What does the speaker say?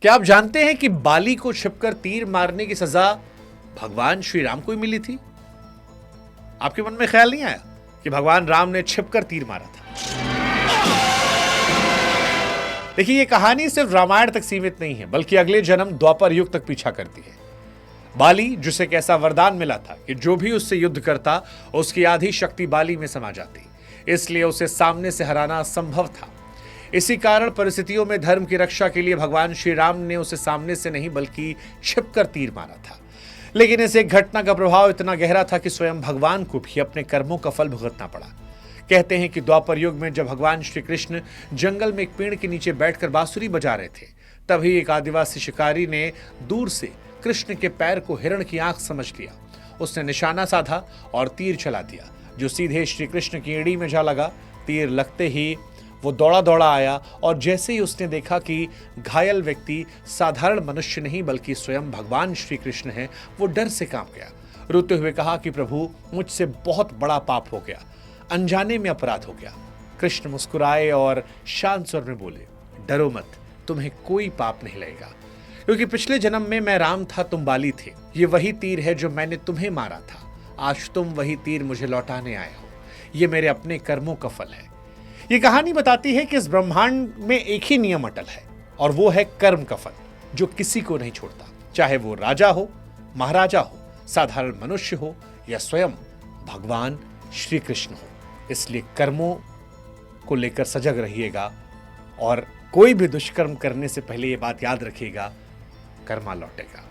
क्या आप जानते हैं कि बाली को छिपकर तीर मारने की सजा भगवान श्री राम को ही मिली थी? आपके मन में ख्याल नहीं आया कि भगवान राम ने छिपकर तीर मारा था? देखिए, ये कहानी सिर्फ रामायण तक सीमित नहीं है, बल्कि अगले जन्म द्वापर युग तक पीछा करती है। बाली, जिसे एक ऐसा वरदान मिला था कि जो भी उससे युद्ध करता उसकी आधी शक्ति बाली में समा जाती, इसलिए उसे सामने से हराना असंभव था। इसी कारण परिस्थितियों में धर्म की रक्षा के लिए भगवान श्री राम ने उसे सामने से नहीं बल्कि छिपकर तीर मारा था। लेकिन इस एक घटना का प्रभाव इतना गहरा था कि स्वयं भगवान को भी अपने कर्मों का फल भुगतना पड़ा। कहते हैं कि द्वापर युग में जब भगवान श्री कृष्ण जंगल में एक पेड़ के नीचे बैठकर बांसुरी बजा रहे थे, तभी एक आदिवासी शिकारी ने दूर से कृष्ण के पैर को हिरण की आंख समझ लिया। उसने निशाना साधा और तीर चला दिया, जो सीधे श्री कृष्ण की एड़ी में जा लगा। तीर लगते ही वो दौड़ा दौड़ा आया और जैसे ही उसने देखा कि घायल व्यक्ति साधारण मनुष्य नहीं बल्कि स्वयं भगवान श्री कृष्ण है, वो डर से कांप गया। रोते हुए कहा कि प्रभु, मुझसे बहुत बड़ा पाप हो गया, अनजाने में अपराध हो गया। कृष्ण मुस्कुराए और शांत स्वर में बोले, डरो मत, तुम्हें कोई पाप नहीं लगेगा, क्योंकि पिछले जन्म में मैं राम था, तुम बाली थे। ये वही तीर है जो मैंने तुम्हें मारा था। आज तुम वही तीर मुझे लौटाने आए हो। ये मेरे अपने कर्मों का फल है। ये कहानी बताती है कि इस ब्रह्मांड में एक ही नियम अटल है, और वो है कर्म का फल, जो किसी को नहीं छोड़ता, चाहे वो राजा हो, महाराजा हो, साधारण मनुष्य हो या स्वयं भगवान श्री कृष्ण हो। इसलिए कर्मों को लेकर सजग रहिएगा और कोई भी दुष्कर्म करने से पहले ये बात याद रखिएगा, कर्मा लौटेगा।